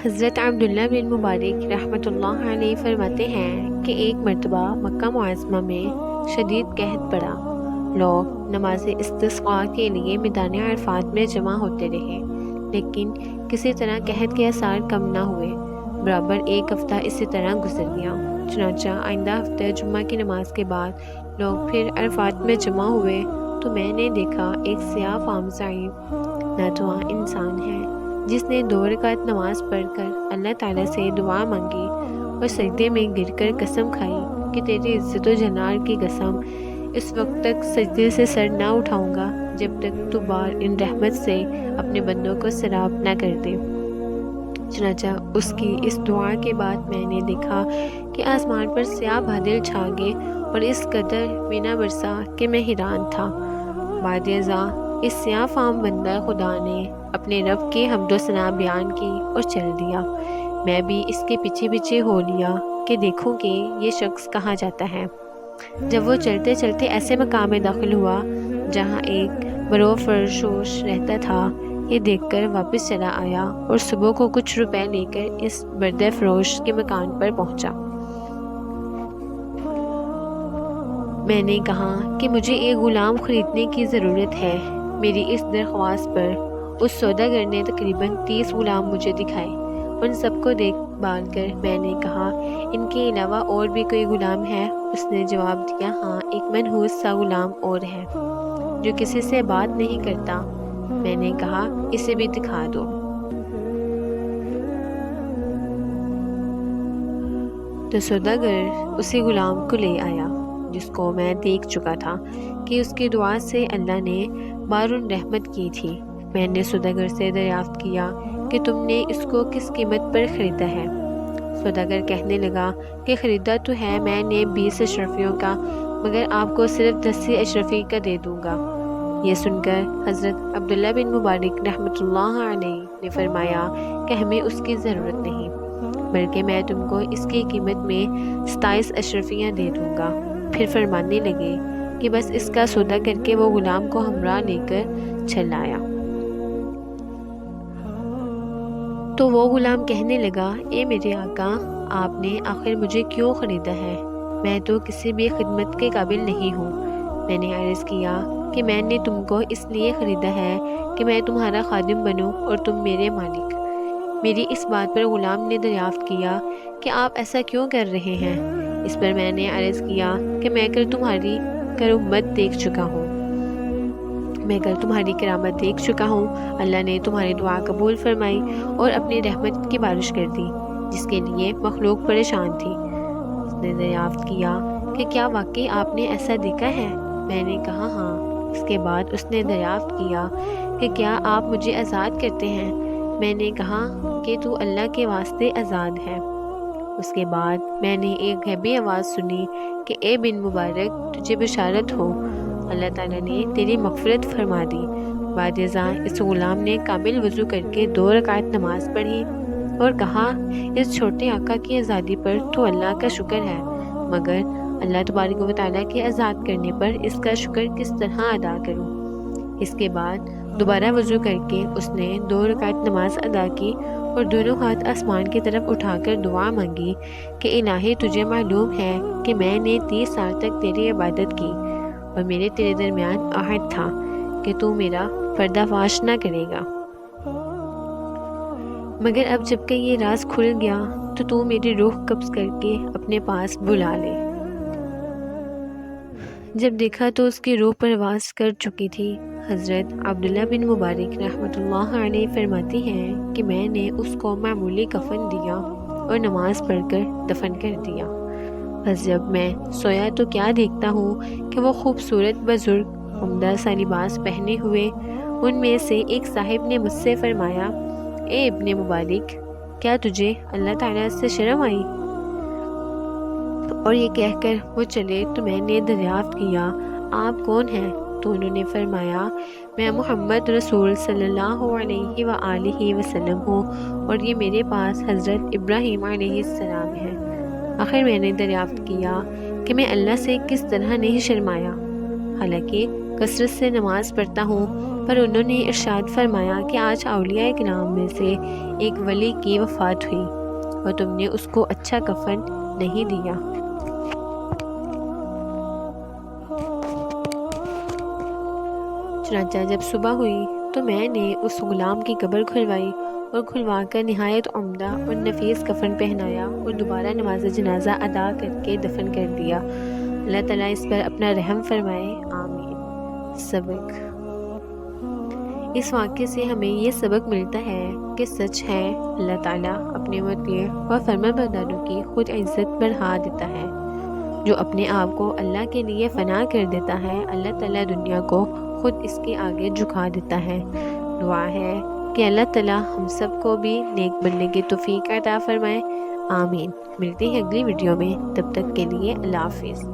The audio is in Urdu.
حضرت عبداللہ بن مبارک رحمۃ اللہ علیہ فرماتے ہیں کہ ایک مرتبہ مکہ معظمہ میں شدید قحط پڑا۔ لوگ نماز استسقاء کے لیے میدان عرفات میں جمع ہوتے رہے، لیکن کسی طرح قحط کے آثار کم نہ ہوئے۔ برابر ایک ہفتہ اسی طرح گزر گیا۔ چنانچہ آئندہ ہفتے جمعہ کی نماز کے بعد لوگ پھر عرفات میں جمع ہوئے تو میں نے دیکھا ایک سیاہ فام ضعیف ناتواں انسان ہے جس نے 2 رکعت نماز پڑھ کر اللہ تعالیٰ سے دعا مانگی اور سجدے میں گر کر قسم کھائی کہ تیری عزت و جلال کی قسم، اس وقت تک سجدے سے سر نہ اٹھاؤں گا جب تک تو بار ان رحمت سے اپنے بندوں کو سیراب نہ کر دے۔ چنانچہ اس کی اس دعا کے بعد میں نے دیکھا کہ آسمان پر سیاہ بادل چھا گئے اور اس قدر مینا برسا کہ میں حیران تھا۔ بعد ازاں اس سیاہ فام بندہ خدا نے اپنے رب کی حمد و ثنا بیان کی اور چل دیا۔ میں بھی اس کے پیچھے پیچھے ہو لیا کہ دیکھوں کہ یہ شخص کہاں جاتا ہے۔ جب وہ چلتے چلتے ایسے مقام میں داخل ہوا جہاں ایک برو فرشوش رہتا تھا، یہ دیکھ کر واپس چلا آیا اور صبح کو کچھ روپے لے کر اس بردہ فروش کے مکان پر پہنچا۔ میں نے کہا کہ مجھے ایک غلام خریدنے کی ضرورت ہے۔ میری اس درخواست پر اس سوداگر نے تقریباً 30 غلام مجھے دکھائے۔ ان سب کو دیکھ بھال کر میں نے کہا، ان کے علاوہ اور بھی کوئی غلام ہے؟ اس نے جواب دیا، ہاں، ایک منحوس سا غلام اور ہے جو کسی سے بات نہیں کرتا۔ میں نے کہا، اسے بھی دکھا دو۔ تو سوداگر اسی غلام کو لے آیا جس کو میں دیکھ چکا تھا کہ اس کی دعا سے اللہ نے بارون رحمت کی تھی۔ میں نے سوداگر سے دریافت کیا کہ تم نے اس کو کس قیمت پر خریدا ہے؟ سوداگر کہنے لگا کہ خریدا تو ہے میں نے 20 اشرفیوں کا، مگر آپ کو صرف 10 اشرفی کا دے دوں گا۔ یہ سن کر حضرت عبداللہ بن مبارک رحمۃ اللہ علیہ نے فرمایا کہ ہمیں اس کی ضرورت نہیں، بلکہ میں تم کو اس کی قیمت میں 27 اشرفیاں دے دوں گا۔ پھر فرمانے لگے کہ بس اس کا سودا کر کے وہ غلام کو ہمراہ لے کر چل آیا۔ تو وہ غلام کہنے لگا، اے میرے آقا، آپ نے آخر مجھے کیوں خریدا ہے؟ میں تو کسی بھی خدمت کے قابل نہیں ہوں۔ میں نے عرض کیا کہ میں نے تم کو اس لیے خریدا ہے کہ میں تمہارا خادم بنوں اور تم میرے مالک۔ میری اس بات پر غلام نے دریافت کیا کہ آپ ایسا کیوں کر رہے ہیں؟ اس پر میں نے عرض کیا کہ میں کل تمہاری کرامت دیکھ چکا ہوں۔ اللہ نے تمہاری دعا قبول فرمائی اور اپنی رحمت کی بارش کر دی جس کے لیے مخلوق پریشان تھی۔ اس نے دریافت کیا کہ کیا واقعی آپ نے ایسا دیکھا ہے؟ میں نے کہا ہاں۔ اس کے بعد اس نے دریافت کیا کہ کیا آپ مجھے آزاد کرتے ہیں؟ میں نے کہا کہ تو اللہ کے واسطے آزاد ہے۔ اس کے بعد میں نے ایک غیبی آواز سنی کہ اے بن مبارک، تجھے بشارت ہو، اللہ تعالیٰ نے تیری مغفرت فرما دی۔ بعد ازاں اس غلام نے کامل وضو کر کے 2 رکعت نماز پڑھی اور کہا، اس چھوٹے آقا کی آزادی پر تو اللہ کا شکر ہے، مگر اللہ تبارک و تعالیٰ کے آزاد کرنے پر اس کا شکر کس طرح ادا کروں؟ اس کے بعد دوبارہ وضو کر کے اس نے 2 رکعت نماز ادا کی اور دونوں ہاتھ آسمان کی طرف اٹھا کر دعا مانگی کہ الہی، تجھے معلوم ہے کہ میں نے 30 سال تک تیری عبادت کی اور میرے تیرے درمیان عہد تھا کہ تو میرا پردہ فاش نہ کرے گا، مگر اب جب کہ یہ راز کھل گیا تو میری روح قبض کر کے اپنے پاس بلا لے۔ جب دیکھا تو اس کی روح پرواز کر چکی تھی۔ حضرت عبداللہ بن مبارک رحمۃ اللہ علیہ فرماتی ہیں کہ میں نے اس کو معمولی کفن دیا اور نماز پڑھ کر دفن کر دیا۔ بس جب میں سویا تو کیا دیکھتا ہوں کہ وہ خوبصورت بزرگ عمدہ سا لباس پہنے ہوئے ان میں سے ایک صاحب نے مجھ سے فرمایا، اے ابن مبارک، کیا تجھے اللہ تعالیٰ سے شرم آئی؟ اور یہ کہہ کر وہ چلے تو میں نے دریافت کیا، آپ کون ہیں؟ تو انہوں نے فرمایا، میں محمد رسول صلی اللہ علیہ وآلہ وسلم ہوں اور یہ میرے پاس حضرت ابراہیم علیہ السلام ہے۔ آخر میں نے دریافت کیا کہ میں اللہ سے کس طرح نہیں شرمایا، حالانکہ کثرت سے نماز پڑھتا ہوں، پر انہوں نے ارشاد فرمایا کہ آج اولیاء کرام میں سے ایک ولی کی وفات ہوئی اور تم نے اس کو اچھا کفن نہیں دیا۔ چنانچہ جب صبح ہوئی تو میں نے اس غلام کی قبر کھلوائی اور کھلوا کر نہایت عمدہ اور نفیس کفن پہنایا اور دوبارہ نماز جنازہ ادا کر کے دفن کر دیا۔ اللہ تعالیٰ اس پر اپنا رحم فرمائے، آمین۔ سبق: اس واقعے سے ہمیں یہ سبق ملتا ہے کہ سچ ہے اللہ تعالیٰ اپنے مطیع اور فرمانبرداروں کی خود عزت بڑھا دیتا ہے۔ جو اپنے آپ کو اللہ کے لیے فنا کر دیتا ہے، اللہ تعالیٰ دنیا کو خود اس کے آگے جھکا دیتا ہے۔ دعا ہے کہ اللہ تعالیٰ ہم سب کو بھی نیک بننے کی توفیق عطا فرمائے، آمین۔ ملتے ہیں اگلی ویڈیو میں، تب تک کے لیے اللہ حافظ۔